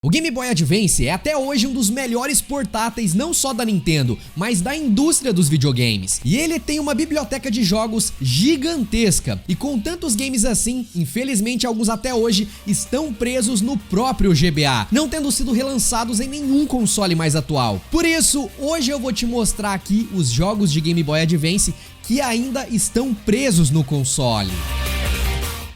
O Game Boy Advance é até hoje um dos melhores portáteis não só da Nintendo, mas da indústria dos videogames. E ele tem uma biblioteca de jogos gigantesca. E com tantos games assim, infelizmente alguns até hoje estão presos no próprio GBA, não tendo sido relançados em nenhum console mais atual. Por isso, hoje eu vou te mostrar aqui os jogos de Game Boy Advance que ainda estão presos no console.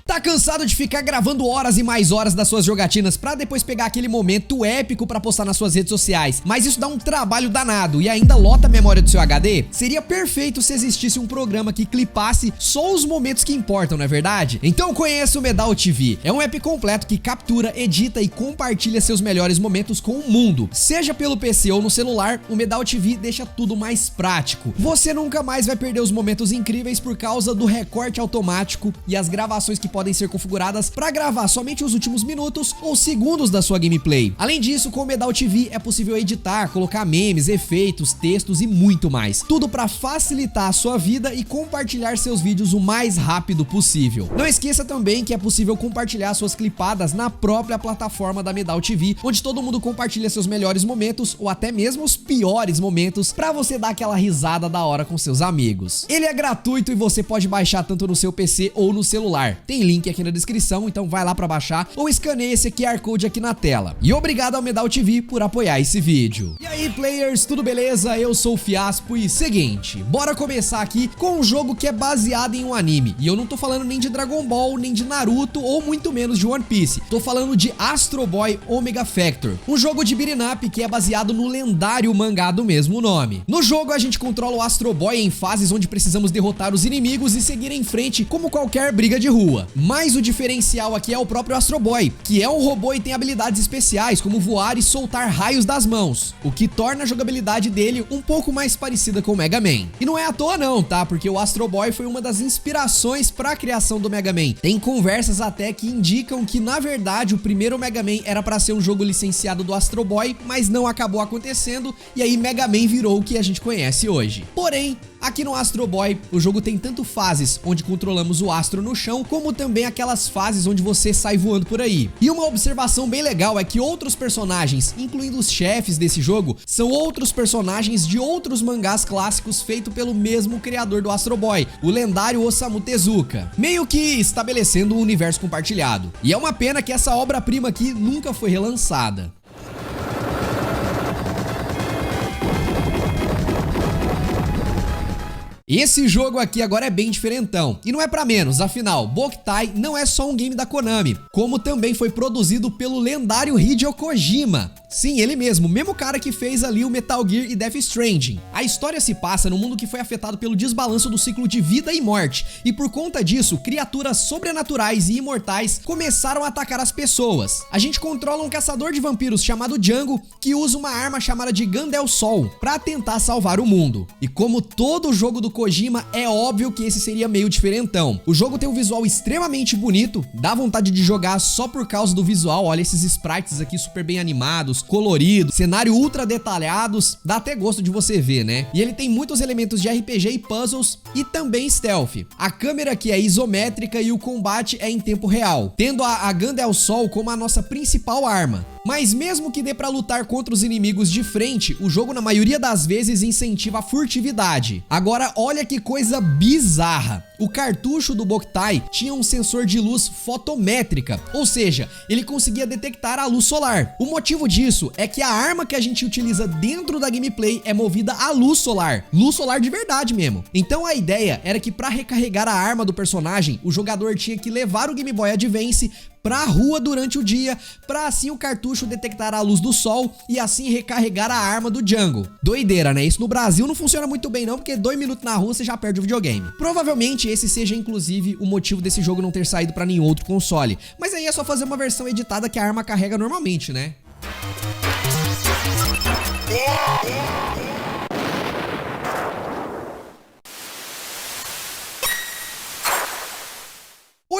Tá cansado de ficar gravando horas e mais horas das suas jogatinas pra depois pegar aquele momento épico pra postar nas suas redes sociais, mas isso dá um trabalho danado e ainda lota a memória do seu HD? Seria perfeito se existisse um programa que clipasse só os momentos que importam, não é verdade? Então conheça o Medal TV. É um app completo que captura, edita e compartilha seus melhores momentos com o mundo. Seja pelo PC ou no celular, o Medal TV deixa tudo mais prático. Você nunca mais vai perder os momentos incríveis por causa do recorte automático e as gravações que podem ser configuradas para gravar somente os últimos minutos ou segundos da sua gameplay. Além disso, com o Medal TV é possível editar, colocar memes, efeitos, textos e muito mais. Tudo para facilitar a sua vida e compartilhar seus vídeos o mais rápido possível. Não esqueça também que é possível compartilhar suas clipadas na própria plataforma da Medal TV, onde todo mundo compartilha seus melhores momentos ou até mesmo os piores momentos para você dar aquela risada da hora com seus amigos. Ele é gratuito e você pode baixar tanto no seu PC ou no celular. Tem link aqui na descrição, então vai lá pra baixar ou escaneia esse QR Code aqui na tela. E obrigado ao Medal TV por apoiar esse vídeo. E aí, players, tudo beleza? Eu sou o Fiaspo e seguinte, bora começar aqui com um jogo que é baseado em um anime. E eu não tô falando nem de Dragon Ball, nem de Naruto ou muito menos de One Piece. Tô falando de Astro Boy Omega Factor, um jogo de beat'em up que é baseado no lendário mangá do mesmo nome. No jogo a gente controla o Astro Boy em fases onde precisamos derrotar os inimigos e seguir em frente como qualquer briga de rua. Mas o diferencial aqui é o próprio Astro Boy, que é um robô e tem habilidades especiais como voar e soltar raios das mãos, o que torna a jogabilidade dele um pouco mais parecida com o Mega Man. E não é à toa não, tá? Porque o Astro Boy foi uma das inspirações para a criação do Mega Man. Tem conversas até que indicam que na verdade o primeiro Mega Man era para ser um jogo licenciado do Astro Boy, mas não acabou acontecendo e aí Mega Man virou o que a gente conhece hoje. Porém, aqui no Astro Boy, o jogo tem tanto fases onde controlamos o Astro no chão, como também aquelas fases onde você sai voando por aí. E uma observação bem legal é que outros personagens, incluindo os chefes desse jogo, são outros personagens de outros mangás clássicos feitos pelo mesmo criador do Astro Boy, o lendário Osamu Tezuka, meio que estabelecendo um universo compartilhado. E é uma pena que essa obra-prima aqui nunca foi relançada. Esse jogo aqui agora é bem diferentão, e não é pra menos, afinal, Boktai não é só um game da Konami, como também foi produzido pelo lendário Hideo Kojima. Sim, ele mesmo, o mesmo cara que fez ali o Metal Gear e Death Stranding. A história se passa num mundo que foi afetado pelo desbalanço do ciclo de vida e morte, e por conta disso, criaturas sobrenaturais e imortais começaram a atacar as pessoas. A gente controla um caçador de vampiros chamado Django, que usa uma arma chamada de Gandel Sol pra tentar salvar o mundo. E como todo jogo do Kojima, é óbvio que esse seria meio diferentão. O jogo tem um visual extremamente bonito, dá vontade de jogar só por causa do visual. Olha esses sprites aqui super bem animados, coloridos, cenário ultra detalhados, dá até gosto de você ver, né? E ele tem muitos elementos de RPG e puzzles e também stealth. A câmera aqui é isométrica e o combate é em tempo real, tendo a Gandel Sol como a nossa principal arma. Mas mesmo que dê pra lutar contra os inimigos de frente, o jogo na maioria das vezes incentiva a furtividade. Agora olha que coisa bizarra. O cartucho do Boktai tinha um sensor de luz fotométrica, ou seja, ele conseguia detectar a luz solar. O motivo disso é que a arma que a gente utiliza dentro da gameplay é movida a luz solar de verdade mesmo. Então a ideia era que para recarregar a arma do personagem, o jogador tinha que levar o Game Boy Advance pra rua durante o dia, pra assim o cartucho detectar a luz do sol e assim recarregar a arma do Django. Doideira, né? Isso no Brasil não funciona muito bem não, porque 2 minutos na rua você já perde o videogame. Provavelmente esse seja inclusive o motivo desse jogo não ter saído pra nenhum outro console, mas aí é só fazer uma versão editada que a arma carrega normalmente, né?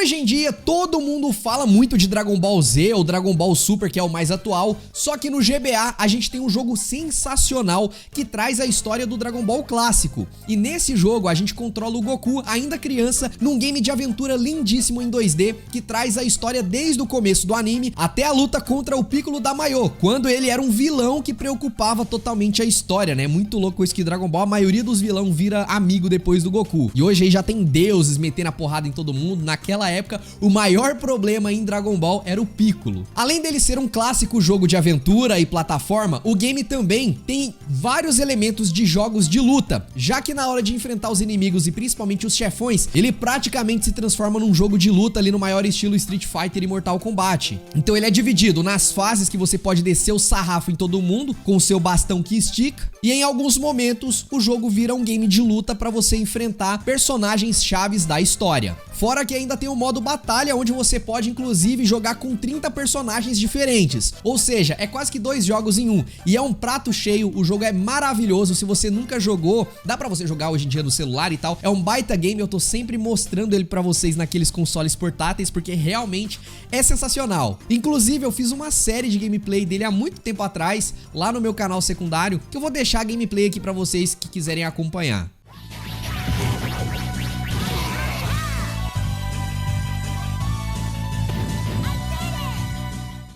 Hoje em dia todo mundo fala muito de Dragon Ball Z ou Dragon Ball Super, que é o mais atual, só que no GBA a gente tem um jogo sensacional que traz a história do Dragon Ball clássico. E nesse jogo a gente controla o Goku, ainda criança, num game de aventura lindíssimo em 2D, que traz a história desde o começo do anime até a luta contra o Piccolo Damayo, quando ele era um vilão que preocupava totalmente a história, né? Muito louco isso que Dragon Ball, a maioria dos vilões vira amigo depois do Goku. E hoje aí já tem deuses metendo a porrada em todo mundo. Naquela época, o maior problema em Dragon Ball era o Piccolo. Além dele ser um clássico jogo de aventura e plataforma, o game também tem vários elementos de jogos de luta, já que na hora de enfrentar os inimigos e principalmente os chefões, ele praticamente se transforma num jogo de luta ali no maior estilo Street Fighter e Mortal Kombat. Então ele é dividido nas fases que você pode descer o sarrafo em todo mundo com o seu bastão que estica, e em alguns momentos o jogo vira um game de luta para você enfrentar personagens chaves da história. Fora que ainda tem o modo batalha, onde você pode inclusive jogar com 30 personagens diferentes. Ou seja, é quase que 2 jogos em um. E é um prato cheio, o jogo é maravilhoso. Se você nunca jogou, dá pra você jogar hoje em dia no celular e tal. É um baita game, eu tô sempre mostrando ele pra vocês naqueles consoles portáteis, porque realmente é sensacional. Inclusive eu fiz uma série de gameplay dele há muito tempo atrás, lá no meu canal secundário, que eu vou deixar a gameplay aqui pra vocês que quiserem acompanhar.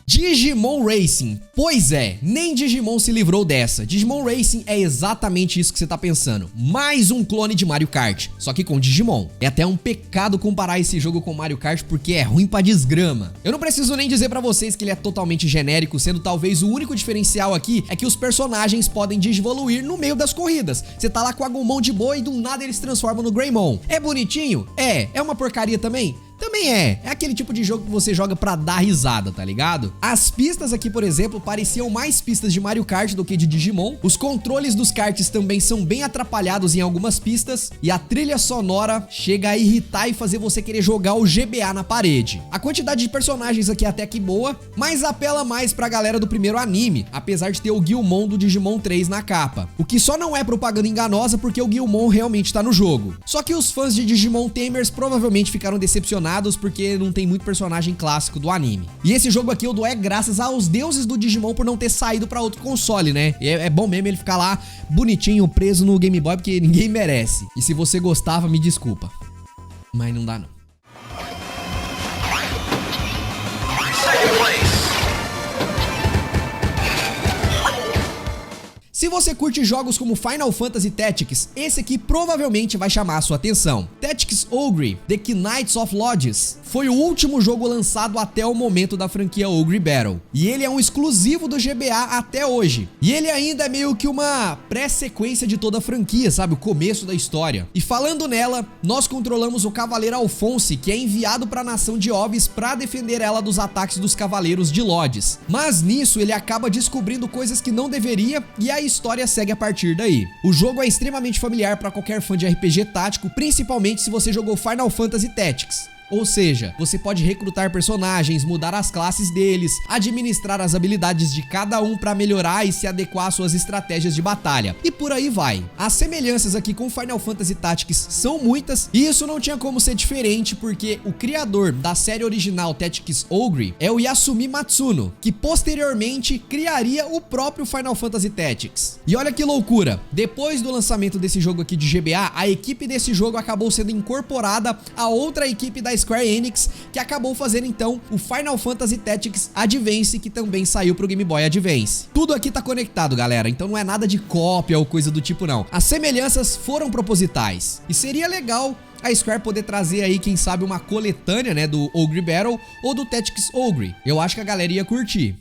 Digimon Racing. Pois é, nem Digimon se livrou dessa. Digimon Racing é exatamente isso que você tá pensando. Mais um clone de Mario Kart, só que com Digimon. É até um pecado comparar esse jogo com Mario Kart porque é ruim pra desgrama. Eu não preciso nem dizer pra vocês que ele é totalmente genérico, sendo talvez o único diferencial aqui é que os personagens podem digievoluir no meio das corridas. Você tá lá com a Agumon de boa e do nada eles se transformam no Greymon. É bonitinho? É uma porcaria também? Também é aquele tipo de jogo que você joga pra dar risada, tá ligado? As pistas aqui, por exemplo, pareciam mais pistas de Mario Kart do que de Digimon. Os controles dos karts também são bem atrapalhados em algumas pistas. E a trilha sonora chega a irritar e fazer você querer jogar o GBA na parede. A quantidade de personagens aqui é até que boa, mas apela mais pra galera do primeiro anime, apesar de ter o Guilmon do Digimon 3 na capa. O que só não é propaganda enganosa porque o Guilmon realmente tá no jogo. Só que os fãs de Digimon Tamers provavelmente ficaram decepcionados porque não tem muito personagem clássico do anime. E esse jogo aqui eu dou graças aos deuses do Digimon por não ter saído pra outro console, né? E é bom mesmo ele ficar lá bonitinho, preso no Game Boy, porque ninguém merece. E se você gostava, me desculpa, mas não dá não. Se você curte jogos como Final Fantasy Tactics, esse aqui provavelmente vai chamar a sua atenção. Tactics Ogre: The Knights of Lodges foi o último jogo lançado até o momento da franquia Ogre Battle. E ele é um exclusivo do GBA até hoje. E ele ainda é meio que uma pré-sequência de toda a franquia, sabe? O começo da história. E falando nela, nós controlamos o Cavaleiro Alphonse, que é enviado para a nação de Obis para defender ela dos ataques dos Cavaleiros de Lodges. Mas nisso ele acaba descobrindo coisas que não deveria e a história segue a partir daí. O jogo é extremamente familiar para qualquer fã de RPG tático, principalmente se você jogou Final Fantasy Tactics. Ou seja, você pode recrutar personagens, mudar as classes deles, administrar as habilidades de cada um para melhorar e se adequar às suas estratégias de batalha. E por aí vai. As semelhanças aqui com Final Fantasy Tactics são muitas, e isso não tinha como ser diferente porque o criador da série original Tactics Ogre é o Yasumi Matsuno, que posteriormente criaria o próprio Final Fantasy Tactics. E olha que loucura, depois do lançamento desse jogo aqui de GBA, a equipe desse jogo acabou sendo incorporada a outra equipe da Square Enix, que acabou fazendo então o Final Fantasy Tactics Advance, que também saiu pro Game Boy Advance. Tudo aqui tá conectado, galera, então não é nada de cópia ou coisa do tipo não. As semelhanças foram propositais. E seria legal a Square poder trazer aí, quem sabe, uma coletânea, né, do Ogre Battle ou do Tactics Ogre. Eu acho que a galera ia curtir.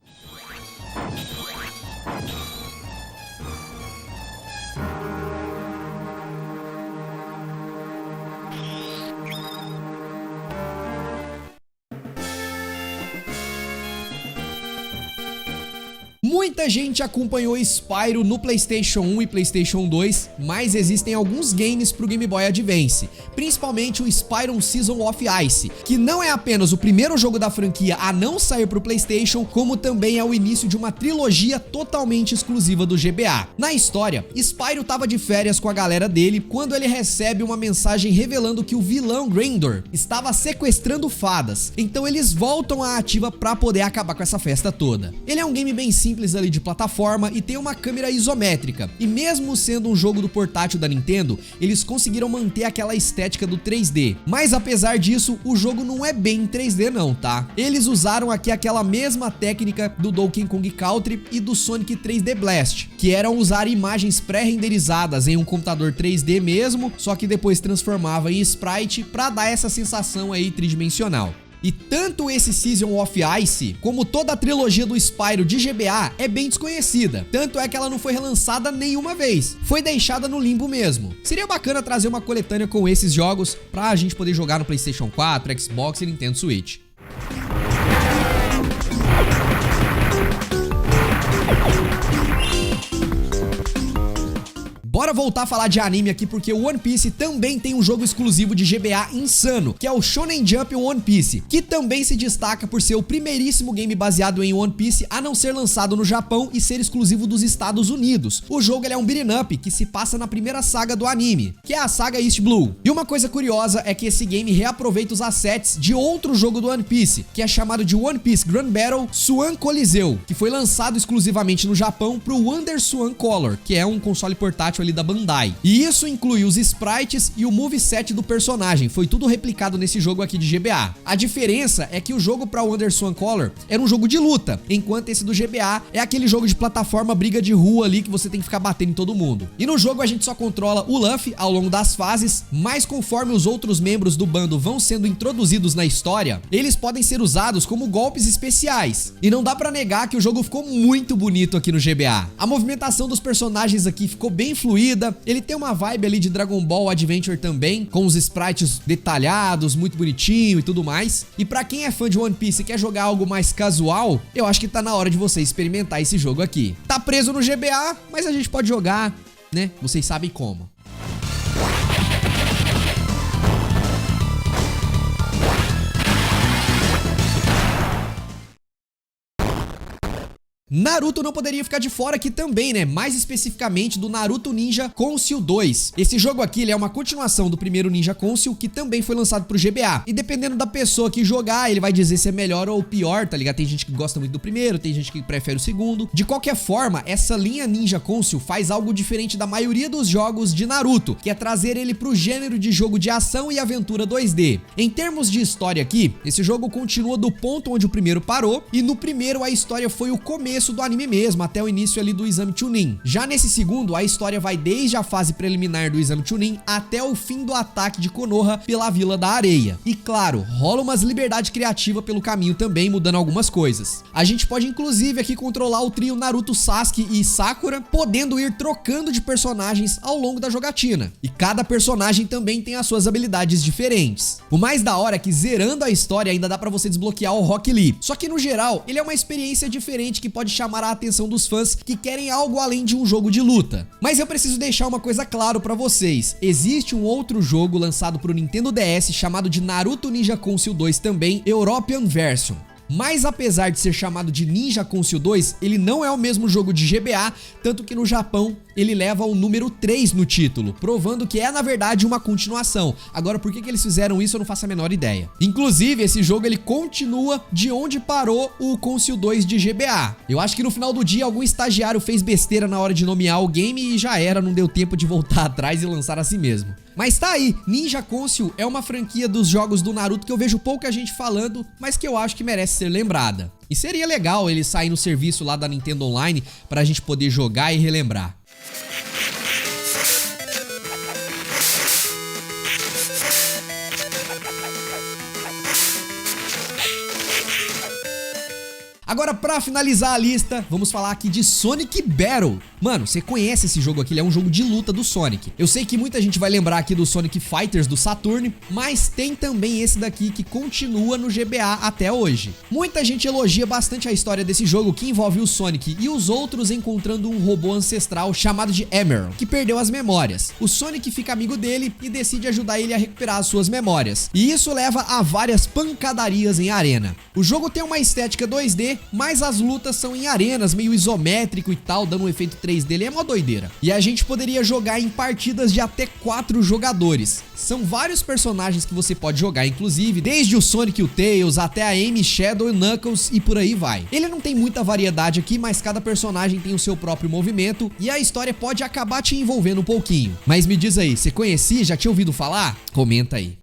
Muita gente acompanhou Spyro no PlayStation 1 e PlayStation 2, mas existem alguns games pro Game Boy Advance, principalmente o Spyro Season of Ice, que não é apenas o primeiro jogo da franquia a não sair pro PlayStation, como também é o início de uma trilogia totalmente exclusiva do GBA. Na história, Spyro tava de férias com a galera dele quando ele recebe uma mensagem revelando que o vilão Grendor estava sequestrando fadas, então eles voltam à ativa pra poder acabar com essa festa toda. Ele é um game bem simples ali de plataforma e tem uma câmera isométrica, e mesmo sendo um jogo do portátil da Nintendo, eles conseguiram manter aquela estética do 3D, mas apesar disso, o jogo não é bem 3D não, tá? Eles usaram aqui aquela mesma técnica do Donkey Kong Country e do Sonic 3D Blast, que eram usar imagens pré-renderizadas em um computador 3D mesmo, só que depois transformava em sprite pra dar essa sensação aí tridimensional. E tanto esse Season of Ice, como toda a trilogia do Spyro de GBA é bem desconhecida, tanto é que ela não foi relançada nenhuma vez, foi deixada no limbo mesmo. Seria bacana trazer uma coletânea com esses jogos pra gente poder jogar no PlayStation 4, Xbox e Nintendo Switch. Bora voltar a falar de anime aqui porque o One Piece também tem um jogo exclusivo de GBA insano, que é o Shonen Jump One Piece, que também se destaca por ser o primeiríssimo game baseado em One Piece a não ser lançado no Japão e ser exclusivo dos Estados Unidos. O jogo ele é um beat'em up que se passa na primeira saga do anime, que é a saga East Blue. E uma coisa curiosa é que esse game reaproveita os assets de outro jogo do One Piece, que é chamado de One Piece Grand Battle Swan Coliseu, que foi lançado exclusivamente no Japão pro Wonder Swan Color, que é um console portátil ali da Bandai. E isso inclui os sprites e o moveset do personagem, foi tudo replicado nesse jogo aqui de GBA. A diferença é que o jogo para Wonder Swan Color era um jogo de luta, enquanto esse do GBA é aquele jogo de plataforma, briga de rua ali que você tem que ficar batendo em todo mundo. E no jogo a gente só controla o Luffy ao longo das fases, mas conforme os outros membros do bando vão sendo introduzidos na história, eles podem ser usados como golpes especiais. E não dá pra negar que o jogo ficou muito bonito aqui no GBA. A movimentação dos personagens aqui ficou bem fluida, ele tem uma vibe ali de Dragon Ball Adventure também, com os sprites detalhados, muito bonitinho e tudo mais. E pra quem é fã de One Piece e quer jogar algo mais casual, eu acho que tá na hora de você experimentar esse jogo aqui. Tá preso no GBA, mas a gente pode jogar, né? Vocês sabem como. Naruto não poderia ficar de fora aqui também, né? Mais especificamente do Naruto Ninja Conceal 2. Esse jogo aqui ele é uma continuação do primeiro Ninja Conceal, que também foi lançado pro GBA. E dependendo da pessoa que jogar, ele vai dizer se é melhor ou pior, tá ligado? Tem gente que gosta muito do primeiro, tem gente que prefere o segundo. De qualquer forma, essa linha Ninja Conceal faz algo diferente da maioria dos jogos de Naruto, que é trazer ele pro gênero de jogo de ação e aventura 2D. Em termos de história aqui, esse jogo continua do ponto onde o primeiro parou, e no primeiro a história foi o começo do anime mesmo, até o início ali do Exame Chunin. Já nesse segundo, a história vai desde a fase preliminar do Exame Chunin até o fim do ataque de Konoha pela Vila da Areia. E claro, rola umas liberdade criativa pelo caminho também, mudando algumas coisas. A gente pode inclusive aqui controlar o trio Naruto, Sasuke e Sakura, podendo ir trocando de personagens ao longo da jogatina. E cada personagem também tem as suas habilidades diferentes. O mais da hora é que zerando a história ainda dá pra você desbloquear o Rock Lee. Só que no geral, ele é uma experiência diferente que pode chamar a atenção dos fãs que querem algo além de um jogo de luta. Mas eu preciso deixar uma coisa claro pra vocês. Existe um outro jogo lançado pro Nintendo DS chamado de Naruto Ninja Conceal 2 também, European Version. Mas apesar de ser chamado de Ninja Conceal 2, ele não é o mesmo jogo de GBA, tanto que no Japão ele leva o número 3 no título, provando que é na verdade uma continuação. Agora por que eles fizeram isso eu não faço a menor ideia. Inclusive esse jogo ele continua de onde parou o Conceal 2 de GBA. Eu acho que no final do dia algum estagiário fez besteira na hora de nomear o game e já era, não deu tempo de voltar atrás e lançar assim mesmo. Mas tá aí, Ninja Conceal é uma franquia dos jogos do Naruto que eu vejo pouca gente falando, mas que eu acho que merece ser lembrada. E seria legal ele sair no serviço lá da Nintendo Online pra gente poder jogar e relembrar. Agora, pra finalizar a lista, vamos falar aqui de Sonic Battle. Mano, você conhece esse jogo aqui, ele é um jogo de luta do Sonic. Eu sei que muita gente vai lembrar aqui do Sonic Fighters do Saturn, mas tem também esse daqui que continua no GBA até hoje. Muita gente elogia bastante a história desse jogo, que envolve o Sonic e os outros encontrando um robô ancestral chamado de Emerald, que perdeu as memórias. O Sonic fica amigo dele e decide ajudar ele a recuperar as suas memórias. E isso leva a várias pancadarias em arena. O jogo tem uma estética 2D, mas as lutas são em arenas, meio isométrico e tal, dando um efeito 3D, ele é mó doideira. E a gente poderia jogar em partidas de até 4 jogadores. São vários personagens que você pode jogar, inclusive, desde o Sonic e o Tails até a Amy, Shadow e Knuckles e por aí vai. Ele não tem muita variedade aqui, mas cada personagem tem o seu próprio movimento e a história pode acabar te envolvendo um pouquinho. Mas me diz aí, você conhecia? Já tinha ouvido falar? Comenta aí.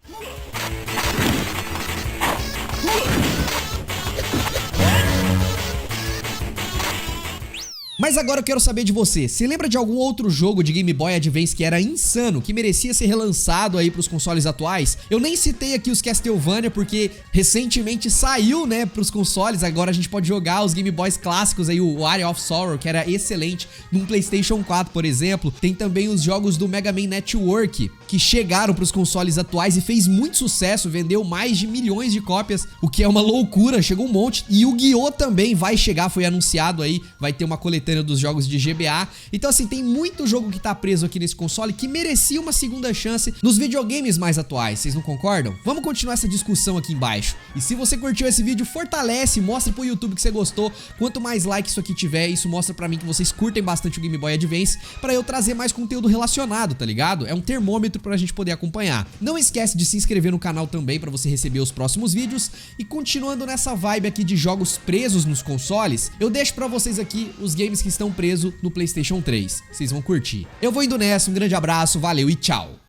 Mas agora eu quero saber de você, você lembra de algum outro jogo de Game Boy Advance que era insano, que merecia ser relançado aí pros consoles atuais? Eu nem citei aqui os Castlevania porque recentemente saiu, né, pros consoles, agora a gente pode jogar os Game Boys clássicos aí, o Area of Sorrow, que era excelente, num PlayStation 4, por exemplo. Tem também os jogos do Mega Man Network, que chegaram pros consoles atuais e fez muito sucesso, vendeu mais de milhões de cópias, o que é uma loucura, chegou um monte. E o Yu-Gi-Oh! Também vai chegar, foi anunciado aí, vai ter uma coletânea dos jogos de GBA. Então assim, tem muito jogo que tá preso aqui nesse console que merecia uma segunda chance nos videogames mais atuais, vocês não concordam? Vamos continuar essa discussão aqui embaixo. E se você curtiu esse vídeo, fortalece, mostra pro YouTube que você gostou. Quanto mais like isso aqui tiver, isso mostra pra mim que vocês curtem bastante o Game Boy Advance, pra eu trazer mais conteúdo relacionado, tá ligado? É um termômetro pra gente poder acompanhar. Não esquece de se inscrever no canal também pra você receber os próximos vídeos. E continuando nessa vibe aqui de jogos presos nos consoles, eu deixo pra vocês aqui os games que estão presos no PlayStation 3. Vocês vão curtir. Eu vou indo nessa, um grande abraço, valeu e tchau!